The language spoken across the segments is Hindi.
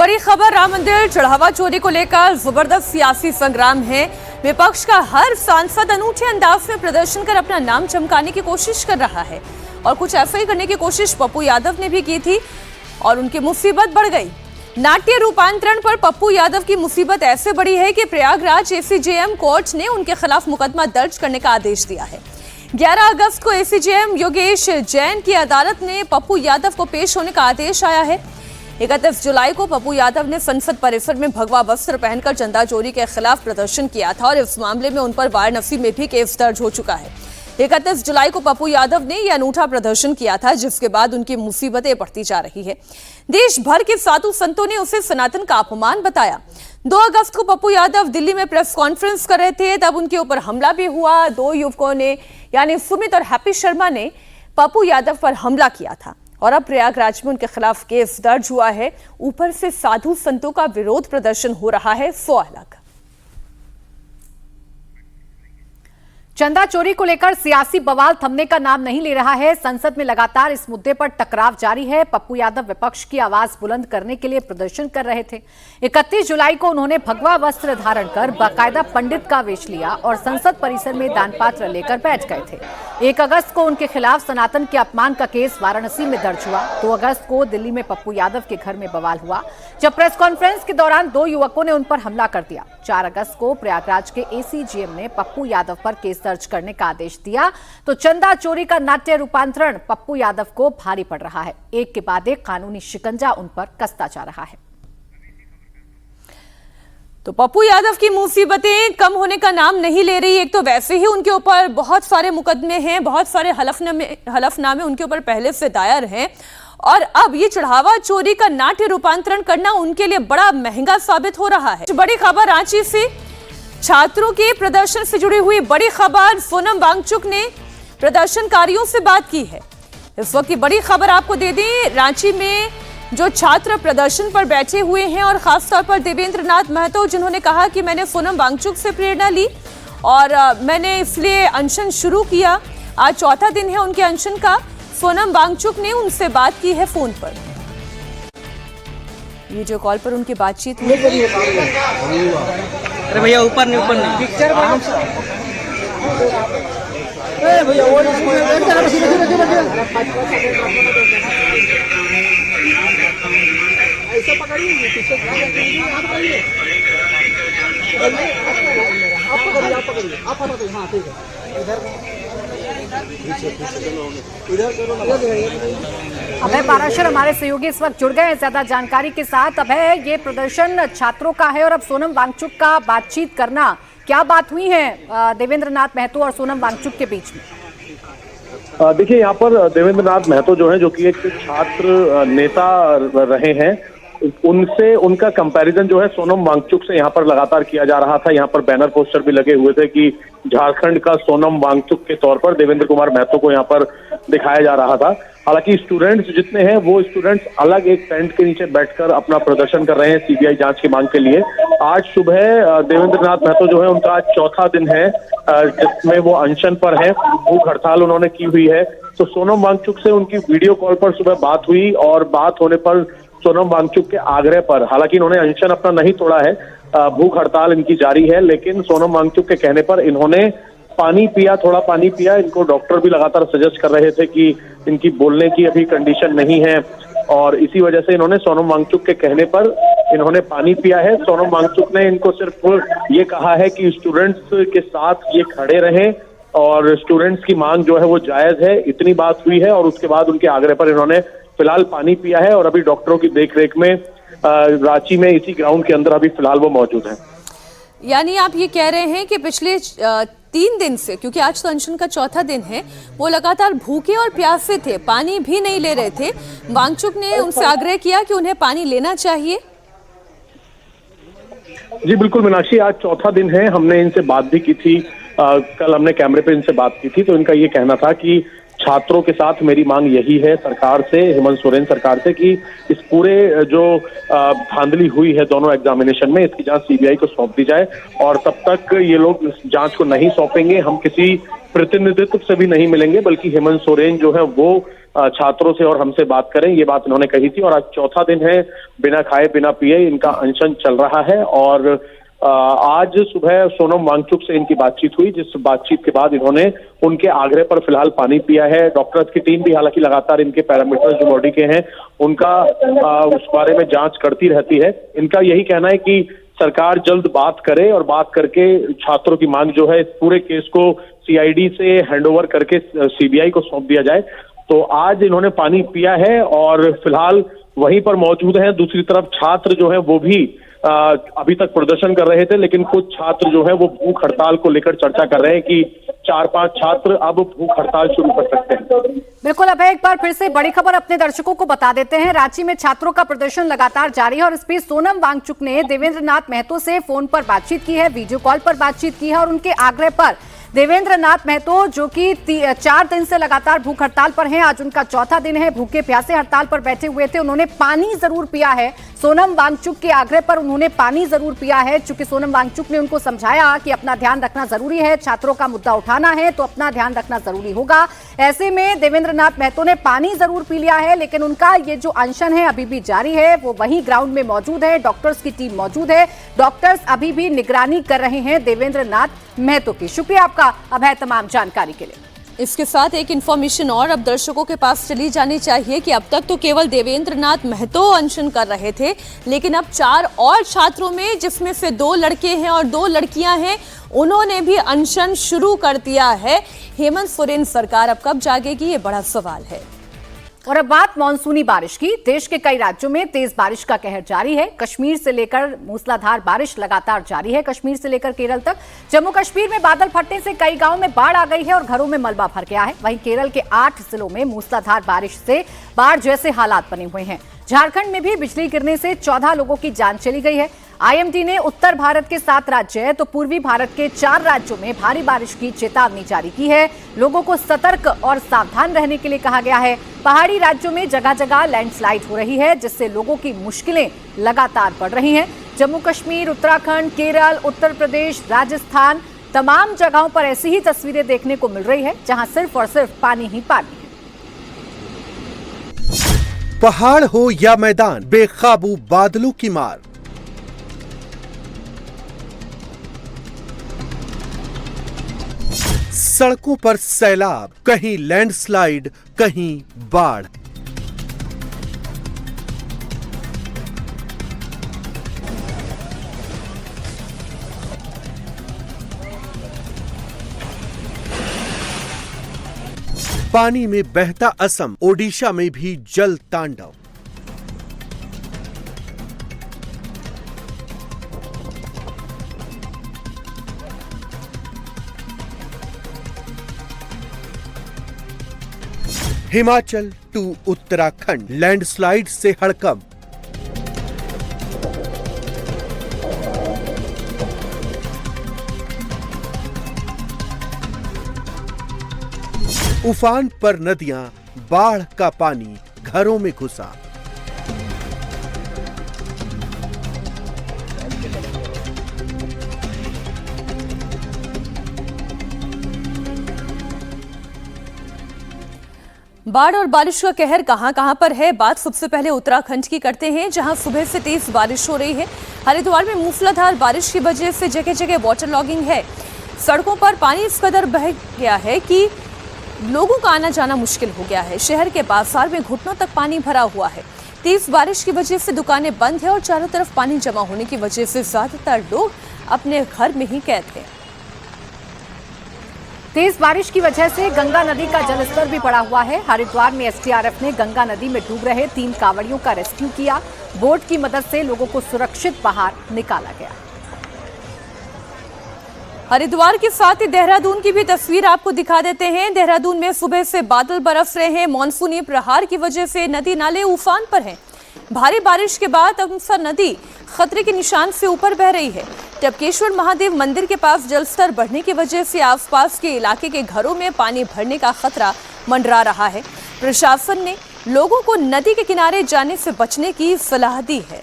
बड़ी खबर राम मंदिर चढ़ावा चोरी को लेकर जबरदस्त सियासी संग्राम है। विपक्ष का हर सांसद अनूठे अंदाज में प्रदर्शन कर अपना नाम चमकाने की कोशिश कर रहा है और कुछ ऐसा ही करने की कोशिश पप्पू यादव ने भी की थी और उनकी मुसीबत बढ़ गई। नाट्य रूपांतरण पर पप्पू यादव की मुसीबत ऐसे बड़ी है कि प्रयागराज एसीजेएम कोर्ट ने उनके खिलाफ मुकदमा दर्ज करने का आदेश दिया है। 11 अगस्त को एसीजेएम योगेश जैन की अदालत ने पप्पू यादव को पेश होने का आदेश आया है। 31 जुलाई को पप्पू यादव ने संसद परिसर में भगवा वस्त्र पहनकर चंदा चोरी के खिलाफ प्रदर्शन किया था और इस मामले में उन पर वाराणसी में भी केस दर्ज हो चुका है। 31 जुलाई को पप्पू यादव ने यह अनूठा प्रदर्शन किया था, जिसके बाद उनकी मुसीबतें बढ़ती जा रही है। देश भर के साधु संतों ने उसे सनातन का अपमान बताया। 2 अगस्त को पप्पू यादव दिल्ली में प्रेस कॉन्फ्रेंस कर रहे थे, तब उनके ऊपर हमला भी हुआ। 2 युवकों ने यानी सुमित और हैप्पी शर्मा ने पप्पू यादव पर हमला किया था और अब प्रयागराज में उनके खिलाफ केस दर्ज हुआ है। ऊपर से साधु संतों का विरोध प्रदर्शन हो रहा है 100 अलग। चंदा चोरी को लेकर सियासी बवाल थमने का नाम नहीं ले रहा है। संसद में लगातार इस मुद्दे पर टकराव जारी है। पप्पू यादव विपक्ष की आवाज बुलंद करने के लिए प्रदर्शन कर रहे थे। 31 जुलाई को उन्होंने भगवा वस्त्र धारण कर बाकायदा पंडित का वेश लिया और संसद परिसर में दान पात्र लेकर बैठ गए थे। 1 अगस्त को उनके खिलाफ सनातन के अपमान का केस वाराणसी में दर्ज हुआ। 2 अगस्त को दिल्ली में पप्पू यादव के घर में बवाल हुआ, जब प्रेस कॉन्फ्रेंस के दौरान 2 युवकों ने उन पर हमला कर दिया। 4 अगस्त को प्रयागराज के एसीजेएम ने पप्पू यादव पर केस दर्ज करने का आदेश दिया। तो चंदा चोरी का नाट्य रूपांतरण पप्पू यादव को भारी पड़ रहा है। एक के बाद एक कानूनी शिकंजा उन पर कसता जा रहा है। तो पप्पू यादव की मुसीबतें कम होने का नाम नहीं ले रही। एक तो वैसे ही उनके ऊपर बहुत सारे मुकदमे हैं, बहुत सारे हलफनामे उनके ऊपर पहले से दायर हैं और अब ये चढ़ावा चोरी का नाट्य रूपांतरण करना उनके लिए बड़ा महंगा साबित हो रहा है। बड़ी खबर रांची से, छात्रों के प्रदर्शन से जुड़ी हुई बड़ी खबर। सोनम वांगचुक ने प्रदर्शनकारियों से बात की है। इस वक्त की बड़ी खबर आपको दे दें, रांची में जो छात्र प्रदर्शन पर बैठे हुए हैं और खासतौर पर देवेंद्र नाथ महतो, जिन्होंने कहा कि मैंने सोनम वांगचुक से प्रेरणा ली और मैंने इसलिए अनशन शुरू किया। आज चौथा दिन है उनके अनशन का। सोनम वांगचुक ने उनसे बात की है फोन पर, वीडियो कॉल पर उनकी बातचीत हुई। अरे भैया ऊपर नहीं पिक्चर भैया ऐसा पकड़िए आप पकड़िए हाँ ठीक है। अभय पाराशर हमारे सहयोगी इस वक्त जुड़ गए हैं ज्यादा जानकारी के साथ। अभय, ये प्रदर्शन छात्रों का है और अब सोनम वांगचुक का बातचीत करना, क्या बात हुई है देवेंद्र नाथ महतो और सोनम वांगचुक के बीच में? देखिए, यहाँ पर देवेंद्र नाथ महतो जो है, जो कि एक छात्र नेता रहे हैं, उनसे उनका कंपैरिजन जो है सोनम वांगचुक से यहाँ पर लगातार किया जा रहा था। यहाँ पर बैनर पोस्टर भी लगे हुए थे कि झारखंड का सोनम वांगचुक के तौर पर देवेंद्र कुमार महतो को यहाँ पर दिखाया जा रहा था। हालांकि स्टूडेंट्स जितने हैं वो स्टूडेंट्स अलग एक टेंट के नीचे बैठकर अपना प्रदर्शन कर रहे हैं सीबीआई जांच की मांग के लिए। आज सुबह देवेंद्र नाथ महतो जो है, उनका आज चौथा दिन है जिसमें वो अनशन पर है, भूख हड़ताल उन्होंने की हुई है। तो सोनम वांगचुक से उनकी वीडियो कॉल पर सुबह बात हुई और बात होने पर सोनम वांगचुक के आग्रह पर, हालांकि इन्होंने अनशन अपना नहीं तोड़ा है, भूख हड़ताल इनकी जारी है, लेकिन सोनम वांगचुक के कहने पर इन्होंने पानी पिया, थोड़ा पानी पिया। इनको डॉक्टर भी लगातार सजेस्ट कर रहे थे कि इनकी बोलने की अभी कंडीशन नहीं है और इसी वजह से इन्होंने सोनम वांगचुक के कहने पर इन्होंने पानी पिया है। सोनम वांगचुक ने इनको सिर्फ ये कहा है कि स्टूडेंट्स के साथ ये खड़े रहें और स्टूडेंट्स की मांग जो है वो जायज है, इतनी बात हुई है। और उसके बाद उनके आग्रह पर इन्होंने फिलहाल पानी पिया है और अभी डॉक्टरों की देखरेख में रांची में इसी ग्राउंड के अंदर अभी फिलहाल वो मौजूद हैं। यानी आप ये कह रहे हैं कि पिछले 3 दिन से, क्योंकि आज तो अनशन का चौथा दिन है, वो लगातार भूखे और प्यासे थे, पानी भी नहीं ले रहे थे। वांगचुक ने उनसे आग्रह किया कि उन्हें पानी लेना चाहिए। जी बिल्कुल मीनाक्षी, आज चौथा दिन है। हमने इनसे बात भी की थी, कल हमने कैमरे पे इनसे बात की थी, तो इनका ये कहना था कि छात्रों के साथ मेरी मांग यही है सरकार से, हेमंत सोरेन सरकार से, कि इस पूरे जो धांधली हुई है दोनों एग्जामिनेशन में, इसकी जांच सीबीआई को सौंप दी जाए और तब तक ये लोग इस जांच को नहीं सौंपेंगे, हम किसी प्रतिनिधित्व से भी नहीं मिलेंगे, बल्कि हेमंत सोरेन जो है वो छात्रों से और हमसे बात करें, ये बात इन्होंने कही थी। और आज चौथा दिन है बिना खाए बिना पिए इनका अनशन चल रहा है। और आज सुबह सोनम वांगचुक से इनकी बातचीत हुई, जिस बातचीत के बाद इन्होंने उनके आग्रह पर फिलहाल पानी पिया है। डॉक्टर्स की टीम भी हालांकि लगातार इनके पैरामीटर्स जो बॉडी के हैं उनका उस बारे में जांच करती रहती है। इनका यही कहना है कि सरकार जल्द बात करे और बात करके छात्रों की मांग जो है इस पूरे केस को सीआईडी से हैंडओवर करके सीबीआई को सौंप दिया जाए। तो आज इन्होंने पानी पिया है और फिलहाल वहीं पर मौजूद हैं। दूसरी तरफ छात्र जो है वो भी अभी तक प्रदर्शन कर रहे थे, लेकिन कुछ छात्र जो है वो भूख हड़ताल को लेकर चर्चा कर रहे हैं कि 4-5 छात्र अब भूख हड़ताल शुरू कर सकते हैं। बिल्कुल अभय, एक बार फिर से बड़ी खबर अपने दर्शकों को बता देते हैं। रांची में छात्रों का प्रदर्शन लगातार जारी है और इस बीच सोनम वांगचुक ने देवेंद्र नाथ महतो से फोन पर बातचीत की है, वीडियो कॉल पर बातचीत की है और उनके आग्रह पर देवेंद्र नाथ महतो जो कि 4 दिन से लगातार भूख हड़ताल पर हैं, आज उनका चौथा दिन है, भूखे प्यासे हड़ताल पर बैठे हुए थे। उन्होंने पानी जरूर पिया है, सोनम वांगचुक के आग्रह पर उन्होंने पानी जरूर पिया है। चूंकि सोनम वांगचुक ने उनको समझाया कि अपना ध्यान रखना जरूरी है, छात्रों का मुद्दा उठाना है तो अपना ध्यान रखना जरूरी होगा। ऐसे में देवेंद्र नाथ महतो ने पानी जरूर पी लिया है, लेकिन उनका ये जो अनशन है अभी भी जारी है। वो वहीं ग्राउंड में मौजूद है, डॉक्टर्स की टीम मौजूद है, डॉक्टर्स अभी भी निगरानी कर रहे हैं देवेंद्र नाथ महतो की। शुक्रिया आपका अभय तमाम जानकारी के लिए। इसके साथ एक इन्फॉर्मेशन और अब दर्शकों के पास चली जानी चाहिए कि अब तक तो केवल देवेंद्र नाथ महतो अनशन कर रहे थे, लेकिन अब 4 और छात्रों में, जिसमें से 2 लड़के हैं और 2 लड़कियां हैं, उन्होंने भी अनशन शुरू कर दिया है। हेमंत सोरेन सरकार अब कब जागेगी, ये बड़ा सवाल है। और अब बात मानसूनी बारिश की। देश के कई राज्यों में तेज बारिश का कहर जारी है। कश्मीर से लेकर मूसलाधार बारिश लगातार जारी है, कश्मीर से लेकर केरल तक। जम्मू कश्मीर में बादल फटने से कई गांवों में बाढ़ आ गई है और घरों में मलबा भर गया है। वहीं केरल के 8 जिलों में मूसलाधार बारिश से बाढ़ जैसे हालात बने हुए हैं। झारखंड में भी बिजली गिरने से 14 लोगों की जान चली गई है। आईएमडी ने उत्तर भारत के 7 राज्य तो पूर्वी भारत के 4 राज्यों में भारी बारिश की चेतावनी जारी की है। लोगों को सतर्क और सावधान रहने के लिए कहा गया है। पहाड़ी राज्यों में जगह जगह लैंडस्लाइड हो रही है, जिससे लोगों की मुश्किलें लगातार बढ़ रही हैं। जम्मू कश्मीर, उत्तराखंड, केरल, उत्तर प्रदेश, राजस्थान, तमाम जगहों पर ऐसी ही तस्वीरें देखने को मिल रही है, जहां सिर्फ और सिर्फ पानी ही पानी है। पहाड़ हो या मैदान, बेकाबू बादलों की मार। सड़कों पर सैलाब, कहीं लैंडस्लाइड, कहीं बाढ़। पानी में बहता असम, ओडिशा में भी जल तांडव। हिमाचल टू उत्तराखंड, लैंडस्लाइड से हड़कंप। उफान पर नदियां, बाढ़ का पानी घरों में घुसा। बाढ़ और बारिश का कहर कहां पर है, बात सबसे पहले उत्तराखंड की करते हैं, जहां सुबह से तेज बारिश हो रही है। हरिद्वार में मूसलाधार बारिश की वजह से जगह जगह वाटर लॉगिंग है। सड़कों पर पानी इस कदर बह गया है कि लोगों का आना जाना मुश्किल हो गया है। शहर के बाजार में घुटनों तक पानी भरा हुआ है। तेज बारिश की वजह से दुकानें बंद है और चारों तरफ पानी जमा होने की वजह से ज्यादातर लोग अपने घर में ही कैद हैं। तेज बारिश की वजह से गंगा नदी का जलस्तर भी बढ़ा हुआ है। हरिद्वार में एसडीआरएफ ने गंगा नदी में डूब रहे 3 कांवड़ियों का रेस्क्यू किया। बोट की मदद से लोगों को सुरक्षित बाहर निकाला गया। हरिद्वार के साथ ही देहरादून की भी तस्वीर आपको दिखा देते हैं। देहरादून में सुबह से बादल बरस रहे हैं। मानसूनी प्रहार की वजह से नदी नाले उफान पर हैं। भारी बारिश के बाद अमसा नदी खतरे के निशान से ऊपर बह रही है। टपकेश्वर महादेव मंदिर के पास जलस्तर बढ़ने की वजह से आसपास के इलाके के घरों में पानी भरने का खतरा मंडरा रहा है। प्रशासन ने लोगों को नदी के किनारे जाने से बचने की सलाह दी है।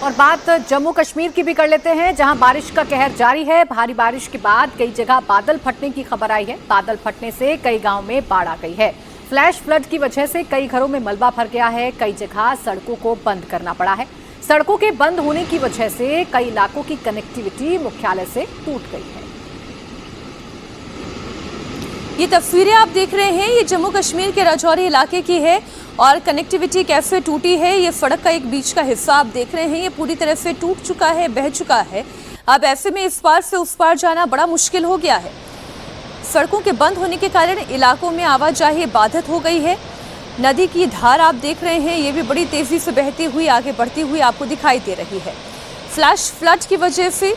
और बात जम्मू कश्मीर की भी कर लेते हैं, जहां बारिश का कहर जारी है। भारी बारिश के बाद कई जगह बादल फटने की खबर आई है। बादल फटने से कई गांव में बाढ़ आ गई है। फ्लैश फ्लड की वजह से कई घरों में मलबा भर गया है। कई जगह सड़कों को बंद करना पड़ा है। सड़कों के बंद होने की वजह से कई इलाकों की कनेक्टिविटी मुख्यालय से टूट गई है। ये तस्वीरें आप देख रहे हैं, ये जम्मू कश्मीर के राजौरी इलाके की है और कनेक्टिविटी कैसे टूटी है। ये सड़क का एक बीच का हिस्सा आप देख रहे हैं, ये पूरी तरह से टूट चुका है, बह चुका है। अब ऐसे में इस पार से उस पार जाना बड़ा मुश्किल हो गया है। सड़कों के बंद होने के कारण इलाकों में आवाजाही बाधित हो गई है। नदी की धार आप देख रहे हैं, ये भी बड़ी तेजी से बहती हुई आगे बढ़ती हुई आपको दिखाई दे रही है। फ्लैश फ्लड की वजह से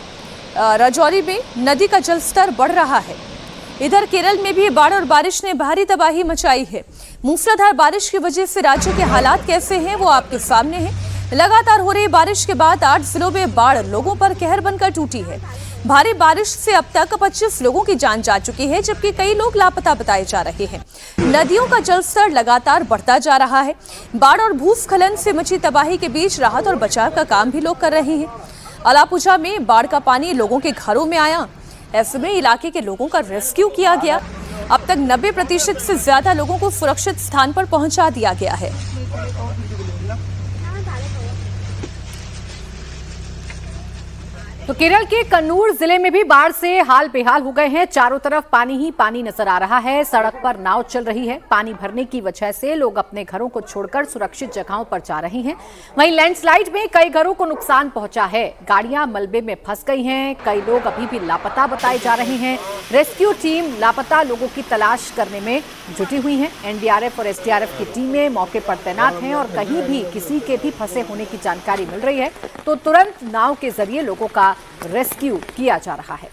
राजौरी में नदी का जलस्तर बढ़ रहा है। इधर केरल में भी बाढ़ और बारिश ने भारी तबाही मचाई है। मूसलाधार बारिश की वजह से राज्य के हालात कैसे हैं वो आपके सामने हैं। लगातार हो रही बारिश के बाद 8 जिलों में बाढ़ लोगों पर कहर बनकर टूटी है। भारी बारिश से अब तक 25 लोगों की जान जा चुकी है, जबकि कई लोग लापता बताए जा रहे हैं। नदियों का जलस्तर लगातार बढ़ता जा रहा है। बाढ़ और भूस्खलन से मची तबाही के बीच राहत और बचाव का काम भी लोग कर रहे हैं। अलापुझा में बाढ़ का पानी लोगों के घरों में आया। ऐसे में इलाके के लोगों का रेस्क्यू किया गया। अब तक 90% से ज्यादा लोगों को सुरक्षित स्थान पर पहुंचा दिया गया है। तो केरल के कन्नूर जिले में भी बाढ़ से हाल बेहाल हो गए हैं। चारों तरफ पानी ही पानी नजर आ रहा है। सड़क पर नाव चल रही है। पानी भरने की वजह से लोग अपने घरों को छोड़कर सुरक्षित जगहों पर जा रहे हैं। वहीं लैंडस्लाइड में कई घरों को नुकसान पहुंचा है। गाड़ियां मलबे में फंस गई हैं। कई लोग अभी भी लापता बताए जा रहे हैं। रेस्क्यू टीम लापता लोगों की तलाश करने में जुटी हुई है। एनडीआरएफ और एसडीआरएफ की टीमें मौके पर तैनात हैं और कहीं भी किसी के भी फंसे होने की जानकारी मिल रही है तो तुरंत नाव के जरिए लोगों का रेस्क्यू किया जा रहा है।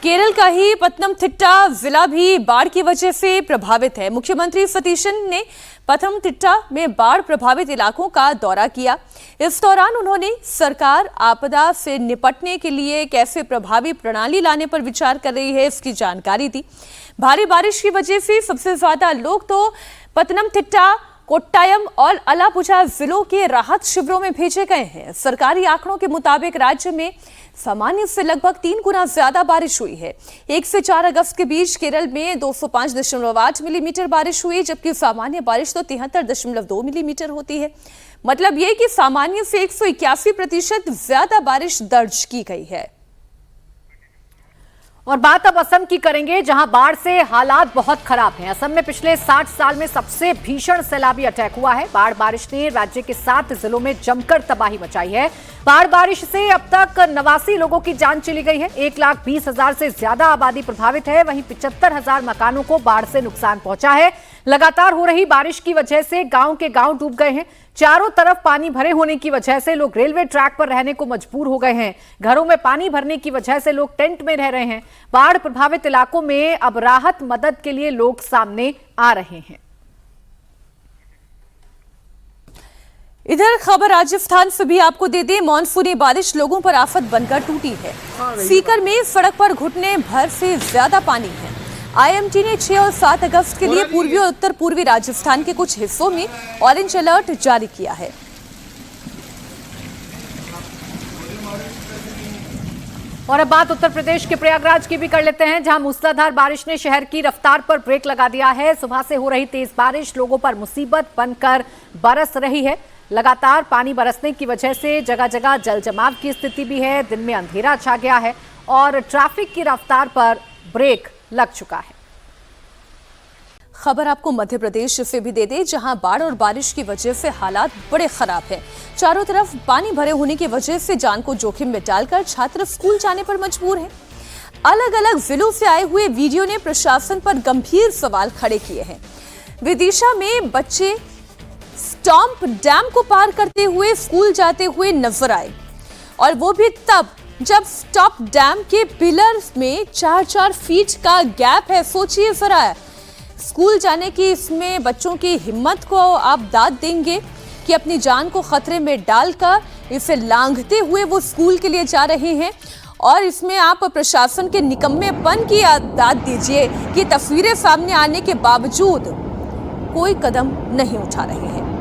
केरल का ही पतनमथिट्टा जिला भी बाढ़ की वजह से प्रभावित है। मुख्यमंत्री सतीशन ने पतनमथिट्टा में बाढ़ प्रभावित इलाकों का दौरा किया। इस दौरान उन्होंने सरकार आपदा से निपटने के लिए कैसे प्रभावी प्रणाली लाने पर विचार कर रही है, इसकी जानकारी दी। भारी बारिश की वजह से सबसे ज्यादा लोग तो पतनमथिट्टा, कोट्टायम और अलापुझा जिलों के राहत शिविरों में भेजे गए हैं। सरकारी आंकड़ों के मुताबिक राज्य में सामान्य से लगभग 3 गुना ज्यादा बारिश हुई है। 1 से 4 अगस्त के बीच केरल में 205.8 मिलीमीटर बारिश हुई, जबकि सामान्य बारिश तो 73.2 मिलीमीटर होती है। मतलब ये कि सामान्य से 181% ज्यादा बारिश दर्ज की गई है। और बात अब असम की करेंगे, जहां बाढ़ से हालात बहुत खराब हैं। असम में पिछले 60 साल में सबसे भीषण सैलाबी अटैक हुआ है। बाढ़ बारिश ने राज्य के 7 जिलों में जमकर तबाही मचाई है। बाढ़ बारिश से अब तक 89 लोगों की जान चली गई है। 1,20,000 से ज्यादा आबादी प्रभावित है। वहीं 75,000 मकानों को बाढ़ से नुकसान पहुंचा है। लगातार हो रही बारिश की वजह से गांव के गांव डूब गए हैं। चारों तरफ पानी भरे होने की वजह से लोग रेलवे ट्रैक पर रहने को मजबूर हो गए हैं। घरों में पानी भरने की वजह से लोग टेंट में रह रहे हैं। बाढ़ प्रभावित इलाकों में अब राहत मदद के लिए लोग सामने आ रहे हैं। इधर खबर राजस्थान से भी आपको दे दें, मानसूनी बारिश लोगों पर आफत बनकर टूटी है। सीकर में सड़क पर घुटने भर से ज्यादा पानी है। आईएमटी ने 6 और 7 अगस्त के लिए पूर्वी और उत्तर पूर्वी राजस्थान के कुछ हिस्सों में ऑरेंज अलर्ट जारी किया है। और अब बात उत्तर प्रदेश के प्रयागराज की भी कर लेते हैं, जहां मूसलाधार बारिश ने शहर की रफ्तार पर ब्रेक लगा दिया है। सुबह से हो रही तेज बारिश लोगों पर मुसीबत बनकर बरस रही है। लगातार पानी बरसने की वजह से जगह जगह जल जमाव की स्थिति भी है। दिन में अंधेरा छा गया है और ट्रैफिक की रफ्तार पर ब्रेक लग चुका है। खबर आपको मध्य प्रदेश से भी दे दे, जहां बाढ़ और बारिश की वजह से हालात बड़े खराब हैं। चारों तरफ पानी भरे होने की वजह से जान को जोखिम में डालकर छात्र स्कूल जाने पर मजबूर हैं। अलग अलग जिलों से आए हुए वीडियो ने प्रशासन पर गंभीर सवाल खड़े किए हैं। विदिशा में बच्चे स्टॉम्प डैम को पार करते हुए स्कूल जाते हुए नजर आए, और वो भी तब जब स्टॉप डैम के पिलर में 4-4 फीट का गैप है। सोचिए जरा, स्कूल जाने की इसमें बच्चों की हिम्मत को आप दाद देंगे कि अपनी जान को खतरे में डालकर इसे लांघते हुए वो स्कूल के लिए जा रहे हैं, और इसमें आप प्रशासन के निकम्मेपन की दाद दीजिए कि तस्वीरें सामने आने के बावजूद कोई कदम नहीं उठा रहे हैं।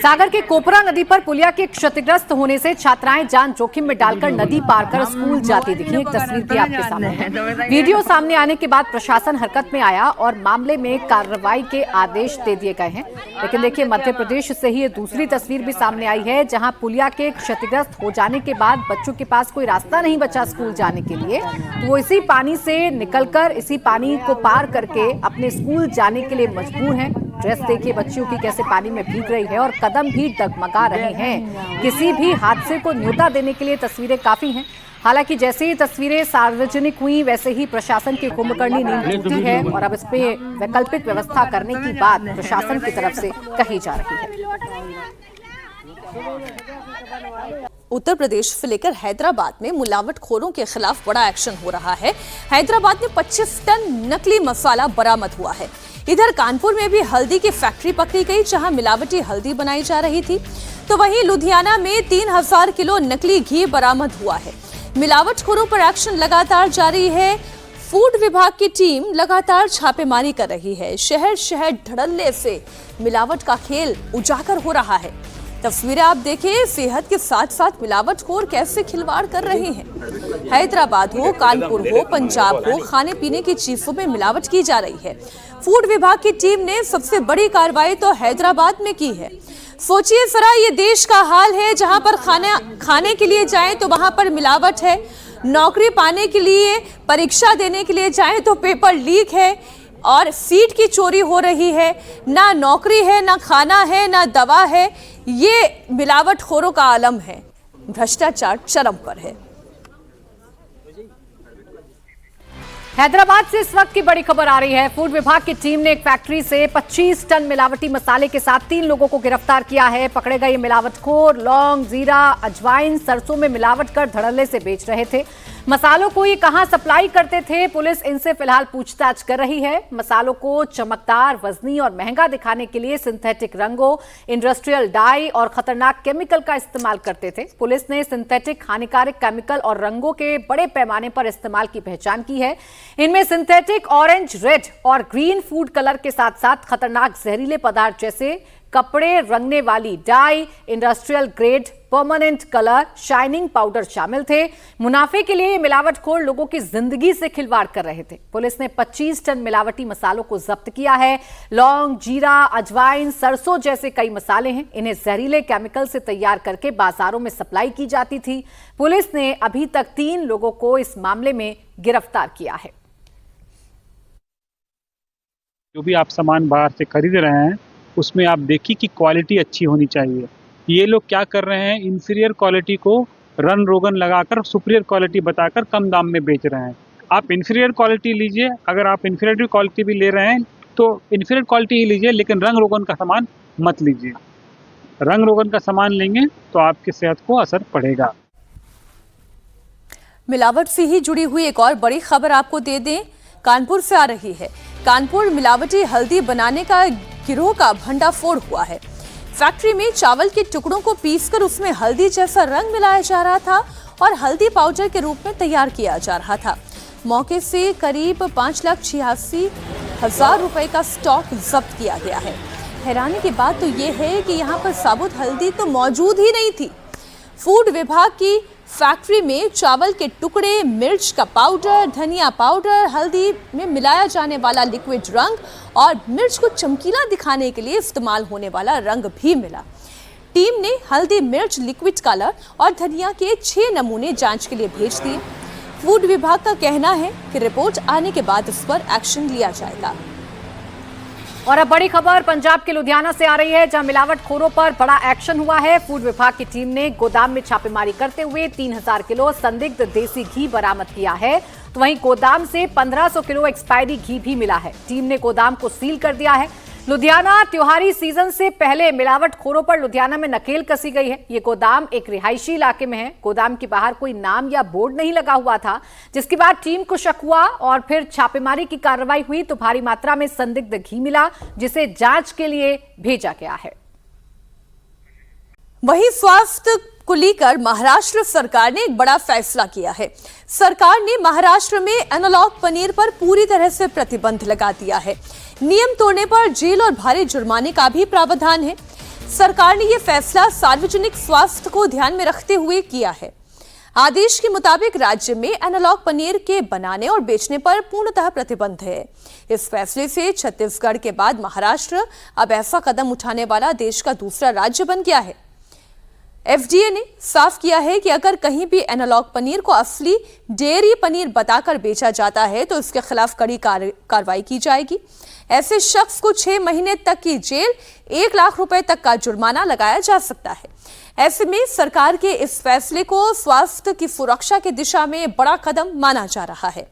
सागर के कोपरा नदी पर पुलिया के क्षतिग्रस्त होने से छात्राएं जान जोखिम में डालकर नदी पार कर स्कूल जाती दिखी। एक तस्वीर भी आपके सामने है। वीडियो सामने आने के बाद प्रशासन हरकत में आया और मामले में कार्रवाई के आदेश दे दिए गए हैं। लेकिन देखिए, मध्य प्रदेश से ही ये दूसरी तस्वीर भी सामने आई है, जहां पुलिया के क्षतिग्रस्त हो जाने के बाद बच्चों के पास कोई रास्ता नहीं बचा स्कूल जाने के लिए, तो वो इसी पानी से निकलकर इसी पानी को पार करके अपने स्कूल जाने के लिए मजबूर हैं। ड्रेस देखिए बच्चियों की कैसे पानी में भीग रही है और कदम भी डगमगा रहे हैं। किसी भी हादसे को न्योता देने के लिए तस्वीरें काफी हैं। हालांकि जैसे ही तस्वीरें सार्वजनिक हुई वैसे ही प्रशासन की कुंभकर्णी नींद टूटी है और अब इस पे वैकल्पिक व्यवस्था करने की बात प्रशासन की तरफ से कही जा रही है। उत्तर प्रदेश से लेकर हैदराबाद में मिलावटखोरों के खिलाफ बड़ा एक्शन हो रहा है। हैदराबाद में 25 टन नकली मसाला बरामद हुआ है। इधर कानपुर में भी हल्दी की फैक्ट्री पकड़ी गई, जहां मिलावटी हल्दी बनाई जा रही थी। तो वहीं लुधियाना में 3000 किलो नकली घी बरामद हुआ है। मिलावटखोरों पर एक्शन लगातार जारी है। फूड विभाग की टीम लगातार छापेमारी कर रही है। शहर शहर धड़ल्ले से मिलावट का खेल उजागर हो रहा है। तस्वीरें आप देखें, सेहत के साथ साथ मिलावटखोर कैसे खिलवाड़ कर रहे हैं। हैदराबाद हो, कानपुर हो, पंजाब हो, खाने पीने की चीजों में मिलावट की जा रही है। फूड विभाग की टीम ने सबसे बड़ी कार्रवाई तो हैदराबाद में की है। सोचिए जरा, ये देश का हाल है जहां पर खाने के लिए जाएं तो वहां पर मिलावट है, नौकरी पाने के लिए, परीक्षा देने के लिए जाएं तो पेपर लीक है और सीट की चोरी हो रही है। ना नौकरी है, ना खाना है, ना दवा है। ये मिलावटखोरों का आलम है। भ्रष्टाचार चरम पर है। हैदराबाद से इस वक्त की बड़ी खबर आ रही है। फूड विभाग की टीम ने एक फैक्ट्री से 25 टन मिलावटी मसाले के साथ 3 लोगों को गिरफ्तार किया है। पकड़े गए ये मिलावटखोर लौंग, जीरा, अजवाइन, सरसों में मिलावट कर धड़ल्ले से बेच रहे थे। मसालों को ये कहां सप्लाई करते थे, पुलिस इनसे फिलहाल पूछताछ कर रही है। मसालों को चमकदार, वजनी और महंगा दिखाने के लिए सिंथेटिक रंगों, इंडस्ट्रियल डाई और खतरनाक केमिकल का इस्तेमाल करते थे। पुलिस ने सिंथेटिक हानिकारक केमिकल और रंगों के बड़े पैमाने पर इस्तेमाल की पहचान की है। इनमें सिंथेटिक ऑरेंज, रेड और ग्रीन फूड कलर के साथ साथ खतरनाक जहरीले पदार्थ जैसे कपड़े रंगने वाली dye, industrial grade permanent colour, shining powder शामिल थे। मुनाफे के लिए ये मिलावटखोर लोगों की जिंदगी से खिलवाड़ कर रहे थे। पुलिस ने 25 टन मिलावटी मसालों को जब्त किया है। लौंग, जीरा, अजवाइन, सरसों जैसे कई मसाले हैं। इन्हें जहरीले केमिकल से तैयार करके बाजारों में सप्लाई की जाती थी। पुलिस ने अभी तक 3 लोगों को इस मामले में गिरफ्तार किया है। जो भी आप सामान बाहर से खरीद रहे हैं उसमें आप देखिए कि क्वालिटी अच्छी होनी चाहिए। ये लोग क्या कर रहे हैं, इन्फीरियर क्वालिटी को रन रोगन लगाकर सुपीरियर क्वालिटी बताकर कम दाम में बेच रहे हैं। आप इन्फीरियर क्वालिटी लीजिए, अगर आप इन्फीरियर क्वालिटी भी ले रहे हैं तो इन्फीरियर क्वालिटी ही लीजिए, लेकिन रंग रोगन का सामान मत लीजिए। रंग रोगन का सामान लेंगे तो आपकी सेहत को असर पड़ेगा। मिलावट से ही जुड़ी हुई एक और बड़ी खबर आपको दे दें, कानपुर से आ रही है। कानपुर मिलावटी हल्दी बनाने का गिरोह का भंडाफोड़ हुआ है। फैक्ट्री में चावल के टुकड़ों को पीसकर उसमें हल्दी जैसा रंग मिलाया जा रहा था और हल्दी पाउडर के रूप में तैयार किया जा रहा था। मौके से करीब 5,86,000 रुपए का स्टॉक जब्त किया गया है। हैरानी की बात तो ये है कि यहाँ पर साबुत हल्दी तो मौजूद ही नहीं थी। फूड विभाग की फैक्ट्री में चावल के टुकड़े, मिर्च का पाउडर, धनिया पाउडर, हल्दी में मिलाया जाने वाला लिक्विड रंग और मिर्च को चमकीला दिखाने के लिए इस्तेमाल होने वाला रंग भी मिला। टीम ने हल्दी, मिर्च, लिक्विड कलर और धनिया के 6 नमूने जांच के लिए भेज दिए। फूड विभाग का कहना है कि रिपोर्ट आने के बाद इस पर एक्शन लिया जाएगा। और अब बड़ी खबर पंजाब के लुधियाना से आ रही है, जहां मिलावटखोरों पर बड़ा एक्शन हुआ है। फूड विभाग की टीम ने गोदाम में छापेमारी करते हुए 3000 किलो संदिग्ध देसी घी बरामद किया है। तो वहीं गोदाम से 1500 किलो एक्सपायरी घी भी मिला है। टीम ने गोदाम को सील कर दिया है। लुधियाना त्योहारी सीजन से पहले मिलावटखोरों पर लुधियाना में नकेल कसी गई है। ये गोदाम एक रिहायशी इलाके में है। गोदाम के बाहर कोई नाम या बोर्ड नहीं लगा हुआ था, जिसके बाद टीम को शक हुआ और फिर छापेमारी की कार्रवाई हुई तो भारी मात्रा में संदिग्ध घी मिला, जिसे जांच के लिए भेजा गया है। वहीं स्वास्थ्य को लेकर महाराष्ट्र सरकार ने एक बड़ा फैसला किया है। सरकार ने महाराष्ट्र में एनालॉग पनीर पर पूरी तरह से प्रतिबंध लगा दिया है। नियम तोड़ने पर जेल और भारी जुर्माने का भी प्रावधान है। सरकार ने यह फैसला सार्वजनिक स्वास्थ्य को ध्यान में रखते हुए किया है। आदेश के मुताबिक राज्य में एनालॉग पनीर के बनाने और बेचने पर पूर्णतः प्रतिबंध है। इस फैसले से छत्तीसगढ़ के बाद महाराष्ट्र अब ऐसा कदम उठाने वाला देश का दूसरा राज्य बन गया है। एफडीए ने साफ किया है कि अगर कहीं भी एनालॉग पनीर को असली डेयरी पनीर बताकर बेचा जाता है तो इसके खिलाफ कड़ी कार्रवाई की जाएगी। ऐसे शख्स को 6 महीने तक की जेल, 1 लाख रुपए तक का जुर्माना लगाया जा सकता है। ऐसे में सरकार के इस फैसले को स्वास्थ्य की सुरक्षा की दिशा में बड़ा कदम माना जा रहा है।